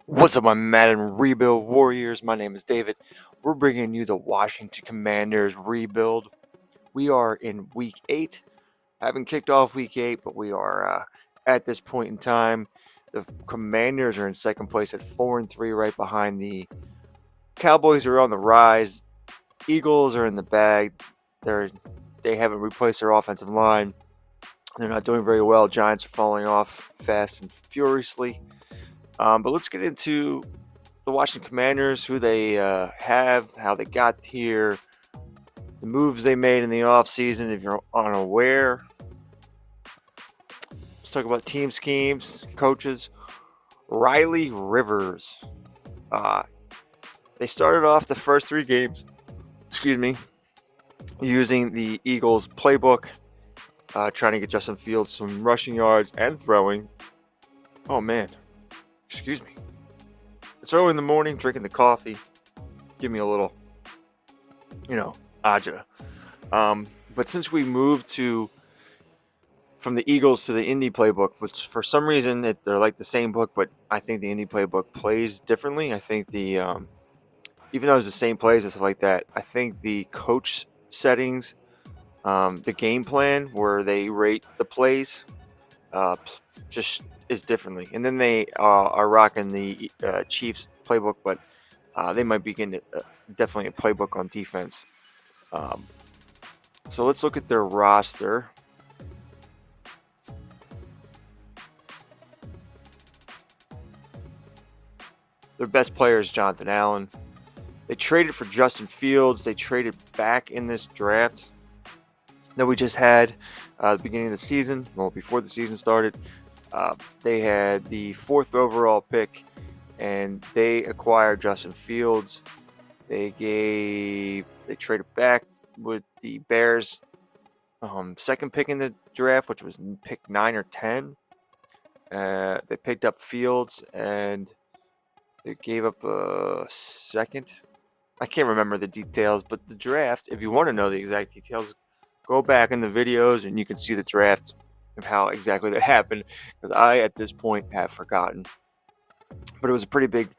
What's up, my Madden Rebuild Warriors? My name is David. We're bringing you the Washington Commanders rebuild. We are in week 8. Haven't kicked off week 8, but we are at this point in time. The Commanders are in second place at 4-3, right behind the Cowboys are on the rise. Eagles are in the bag. They haven't replaced their offensive line. They're not doing very well. Giants are falling off fast and furiously. But let's get into the Washington Commanders, who they have, how they got here, the moves they made in the offseason. If you're unaware, let's talk about team schemes, coaches. Riley Rivers. Uh, they started off the first 3 games, using the Eagles playbook, trying to get Justin Fields some rushing yards and throwing. Oh man, excuse me. It's early in the morning, drinking the coffee. Give me a little, aja. But since we moved from the Eagles to the Indy playbook, which for some reason they're like the same book, but I think the Indy playbook plays differently. I think even though it's the same plays and stuff like that, I think the coach settings, the game plan where they rate the plays, uh, just is differently. And then they are rocking the Chiefs playbook, but they might be getting definitely a playbook on defense. Um, so let's look at their roster. Their best player is Jonathan Allen. They traded for Justin Fields. They traded back in this draft that we just had at the beginning of the season. Well, before the season started, they had the 4th overall pick, and they acquired Justin Fields. They traded back with the Bears' second pick in the draft, which was pick 9 or 10. They picked up Fields, and they gave up a second. I can't remember the details, but the draft, if you want to know the exact details, go back in the videos and you can see the draft of how exactly that happened, because I, at this point, have forgotten. But it was a pretty big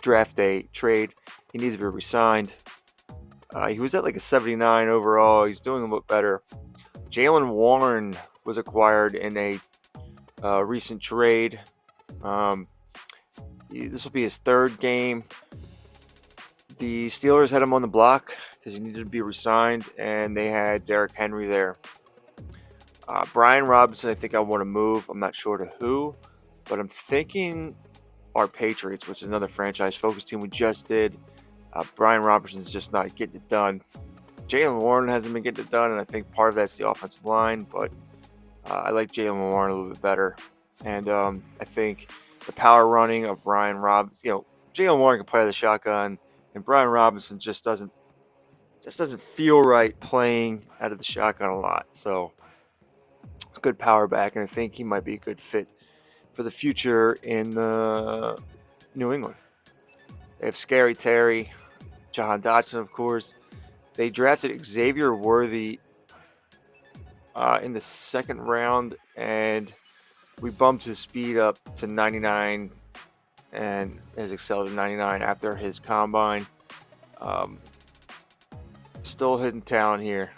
draft day trade. He needs to be re-signed. He was at like a 79 overall. He's doing a little better. Jalen Warren was acquired in a recent trade. Um, this will be his 3rd game. The Steelers had him on the block because he needed to be re-signed, and they had Derrick Henry there. Brian Robinson, I think I want to move. I'm not sure to who, but I'm thinking our Patriots, which is another franchise focus team we just did. Brian Robinson's just not getting it done. Jalen Warren hasn't been getting it done, and I think part of that's the offensive line, but I like Jalen Warren a little bit better. And I think the power running of Brian Robinson, Jalen Warren can play the shotgun, and Brian Robinson just doesn't feel right playing out of the shotgun a lot. So it's a good power back, and I think he might be a good fit for the future in New England. They have Scary Terry, Jahan Dotson, of course. They drafted Xavier Worthy in the 2nd round, and we bumped his speed up to 99 and has excelled at 99 after his combine. Um, Still hidden talent here.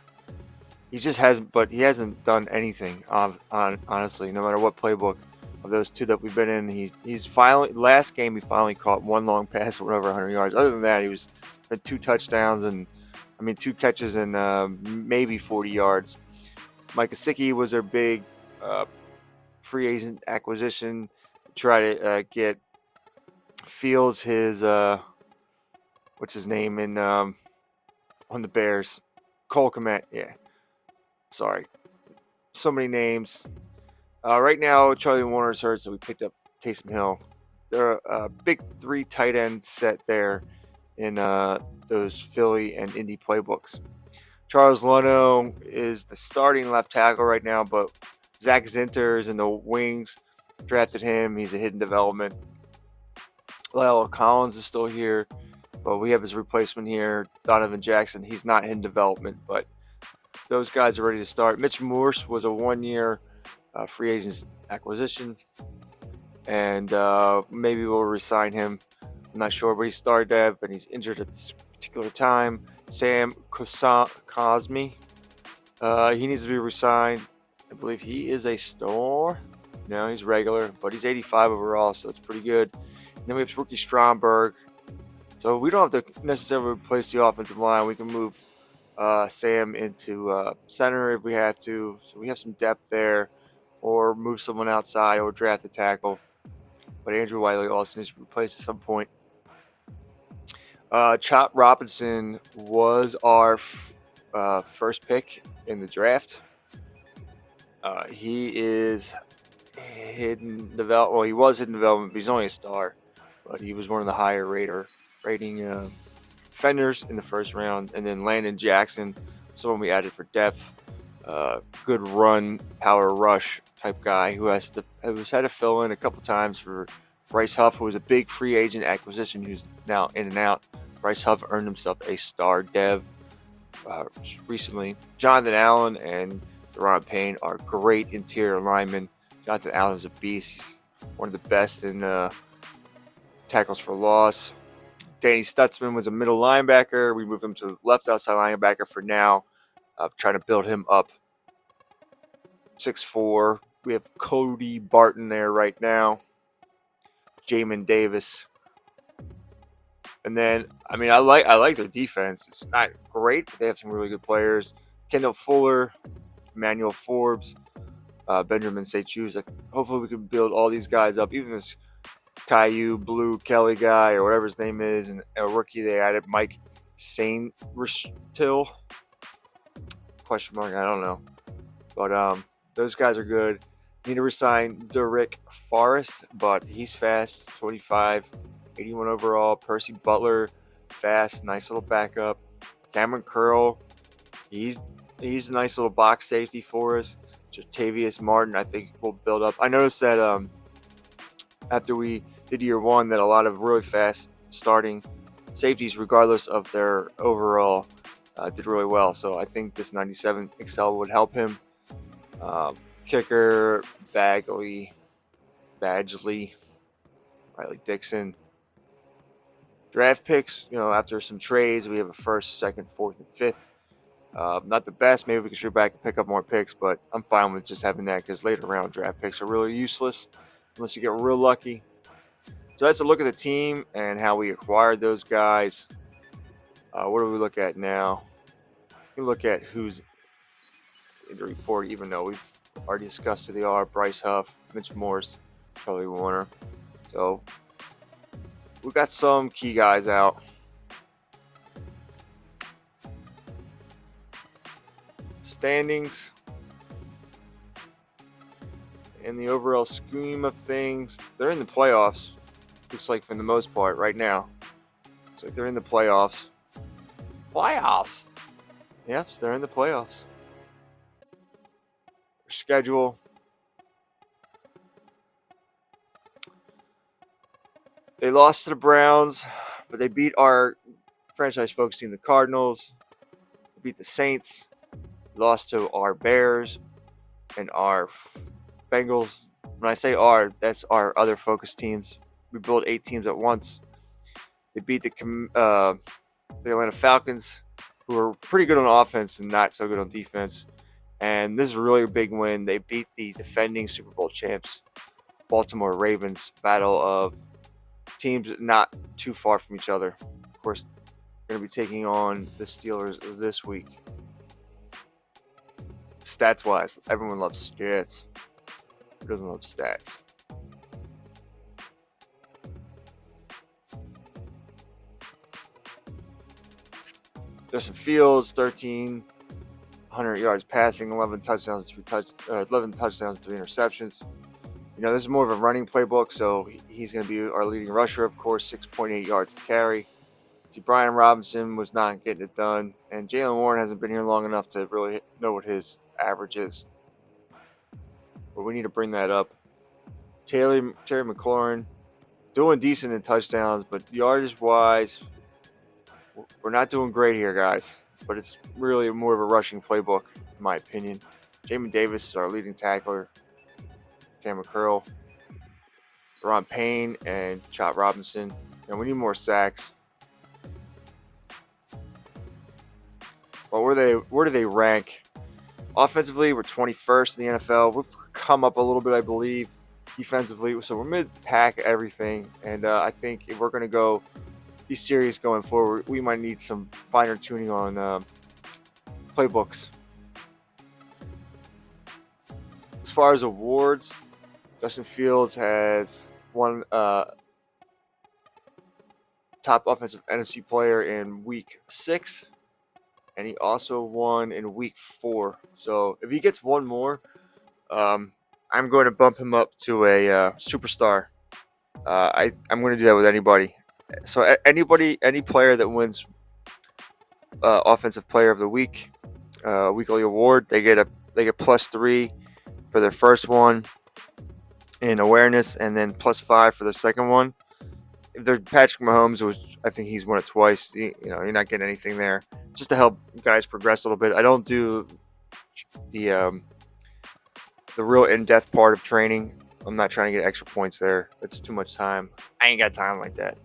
He just hasn't, but he hasn't done anything. Honestly, no matter what playbook of those 2 that we've been in, he's finally last game he finally caught 1 long pass or whatever 100 yards. Other than that, he was had 2 touchdowns and 2 catches and maybe 40 yards. Mike Gesicki was their big free agent acquisition to try to get Fields his what's his name in on the Bears, Cole Kmet. Yeah, sorry, so many names. Right now, Charlie Warner's hurt, so we picked up Taysom Hill. They're a big 3 tight end set there in those Philly and Indy playbooks. Charles Leno is the starting left tackle right now, but Zach Zinter is in the wings. Drafted him. He's a hidden development. Lyle Collins is still here, but we have his replacement here, Donovan Jackson. He's not in development, but those guys are ready to start. Mitch Morse was a 1-year free agent acquisition. and maybe we'll resign him. I'm not sure, but he's star dev, and he's injured at this particular time. Sam Cosme, he needs to be resigned. I believe he is a star. No, he's regular, but he's 85 overall, so it's pretty good. And then we have rookie Stromberg. So we don't have to necessarily replace the offensive line. We can move Sam into center if we have to. So we have some depth there, or move someone outside, or draft a tackle. But Andrew Wiley also needs to be replaced at some point. Chop Robinson was our first pick in the draft. He is hidden develop. Well, he was hidden development, but he's only a star. But he was one of the higher rating defenders in the first round. And then Landon Jackson, someone we added for depth. Good run, power rush type guy who's had to fill in a couple times for Bryce Huff, who was a big free agent acquisition who's now in and out. Bryce Huff earned himself a star dev recently. Jonathan Allen and Deron Payne are great interior linemen. Jonathan Allen is a beast. He's one of the best in tackles for loss. Danny Stutzman was a middle linebacker. We moved him to left outside linebacker for now. Trying to build him up. 6'4". We have Cody Barton there right now. Jamin Davis. And then, I mean, I like their defense. It's not great, but they have some really good players. Kendall Fuller, Emmanuel Forbes, Benjamin St. Jude. Hopefully we can build all these guys up. Even this Caillou Blue Kelly guy or whatever his name is, and a rookie they added, Mike Saint Till. Question mark, I don't know. But those guys are good. Need to resign Derek Forrest, but he's fast, 25, 81 overall. Percy Butler, fast, nice little backup. Cameron Curl, he's a nice little box safety for us. Jatavius Martin, I think will build up. I noticed that after we did year one, that a lot of really fast starting safeties, regardless of their overall, did really well. So I think this 97 Excel would help him. Kicker, Badgley, Riley Dixon. Draft picks, after some trades, we have a first, second, fourth, and fifth. Not the best. Maybe we can shoot back and pick up more picks, but I'm fine with just having that because later round draft picks are really useless unless you get real lucky. So that's a look at the team and how we acquired those guys. What do we look at now? We look at who's in the report, even though we've already discussed who they are. Bryce Huff, Mitch Morse, Charlie Warner. So we got some key guys out. Standings. In the overall scheme of things, they're in the playoffs. Looks like for the most part right now. Looks like they're in the playoffs. Playoffs. Yep, they're in the playoffs. Their schedule. They lost to the Browns, but they beat our franchise focus team, the Cardinals. They beat the Saints. Lost to our Bears and our Bengals. When I say our, that's our other focus teams. We built 8 teams at once. They beat the Atlanta Falcons, who are pretty good on offense and not so good on defense. And this is a really big win. They beat the defending Super Bowl champs, Baltimore Ravens. Battle of teams not too far from each other. Of course, going to be taking on the Steelers this week. Stats-wise, everyone loves stats. Who doesn't love stats? Justin Fields, 1,300 yards passing, 11 touchdowns, 3 interceptions. This is more of a running playbook, so he's going to be our leading rusher, of course, 6.8 yards to carry. See, Brian Robinson was not getting it done, and Jalen Warren hasn't been here long enough to really know what his average is. But we need to bring that up. Terry McLaurin, doing decent in touchdowns, but yardage-wise, we're not doing great here, guys. But it's really more of a rushing playbook, in my opinion. Jamin Davis is our leading tackler. Cameron Curl. Ron Payne and Chop Robinson. And we need more sacks. But where do they rank? Offensively, we're 21st in the NFL. We've come up a little bit, I believe, defensively. So we're mid-pack everything. And I think if we're going to be serious going forward, we might need some finer tuning on playbooks. As far as awards, Justin Fields has won top offensive NFC player in week 6. And he also won in week 4. So if he gets one more, I'm going to bump him up to a superstar. I'm going to do that with anybody. So any player that wins offensive player of the week, weekly award, they get +3 for their first one in awareness, and then +5 for the second one. If they're Patrick Mahomes, I think he's won it twice. You're not getting anything there. Just to help guys progress a little bit. I don't do the real in-depth part of training. I'm not trying to get extra points there. It's too much time. I ain't got time like that.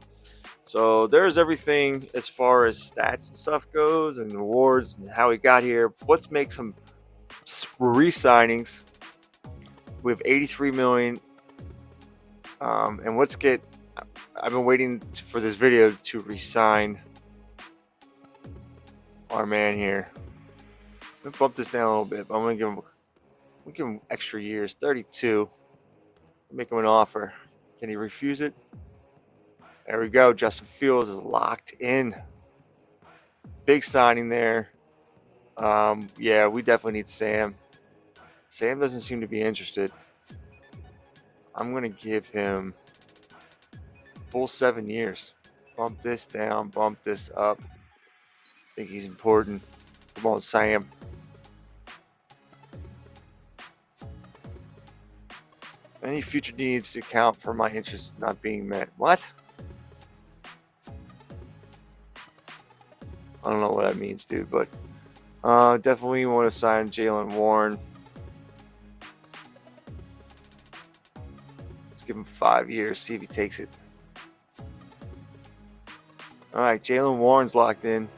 So there's everything as far as stats and stuff goes, and awards and how we got here. Let's make some re-signings. We have 83 million, and let's get. I've been waiting for this video to re-sign our man here. Let me bump this down a little bit. I'm gonna give him extra years. 32. Make him an offer. Can he refuse it? There we go. Justin Fields is locked in. Big signing there. Yeah, we definitely need Sam. Sam doesn't seem to be interested. I'm going to give him full 7 years. Bump this down, bump this up. I think he's important. Come on, Sam. Any future needs to account for my interests not being met. What? I don't know what that means, dude, but definitely want to sign Jaylen Warren. Let's give him 5 years, see if he takes it. All right, Jaylen Warren's locked in.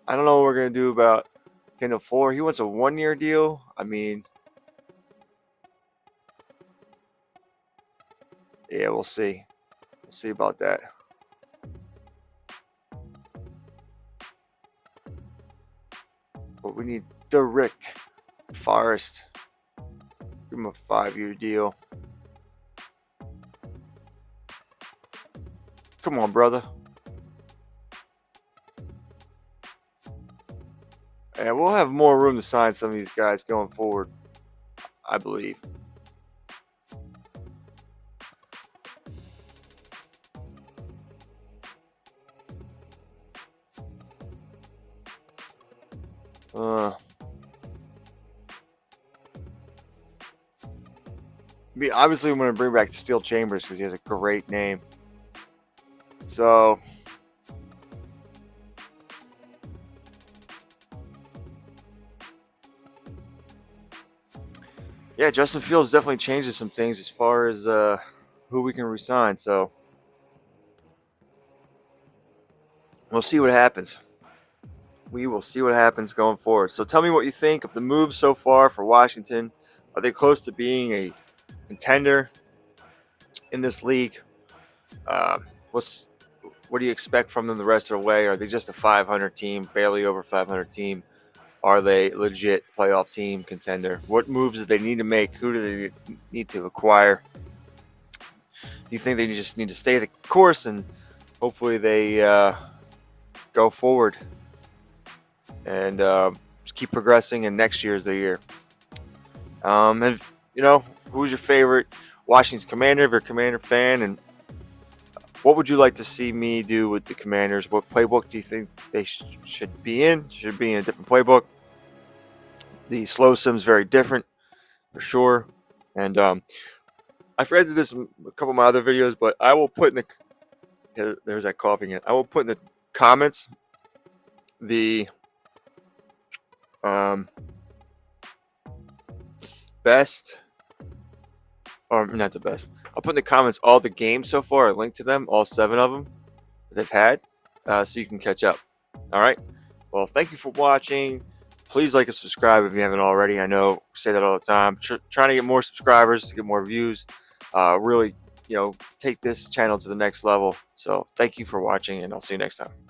I don't know what we're going to do about Kendall Fuller. He wants a 1-year deal. I mean, yeah, we'll see. We'll see about that. But we need Derek Forrest. Give him a 5-year deal. Come on, brother. And we'll have more room to sign some of these guys going forward, I believe. Obviously, I'm going to bring back Steel Chambers because he has a great name. So, yeah, Justin Fields definitely changes some things as far as who we can resign. So, we'll see what happens. We will see what happens going forward. So, tell me what you think of the moves so far for Washington. Are they close to being a contender in this league? What do you expect from them the rest of the way? Are they just a 500 team, barely over 500 team? Are they legit playoff team contender? What moves do they need to make? Who do they need to acquire? Do you think they just need to stay the course and hopefully they go forward and just keep progressing, and next year is the year? And who's your favorite Washington Commander? If you're a Commander fan, and what would you like to see me do with the Commanders? What playbook do you think they should be in? Should be in a different playbook. The slow sim's very different, for sure. And I've read this in a couple of my other videos, but I will put in there's that coughing in. I will put in the comments the best or not the best. I'll put in the comments all the games so far. A link to them, all 7 of them that they've had, so you can catch up. All right. Well, thank you for watching. Please like and subscribe if you haven't already. I know I say that all the time. Trying to get more subscribers to get more views. Really, take this channel to the next level. So thank you for watching, and I'll see you next time.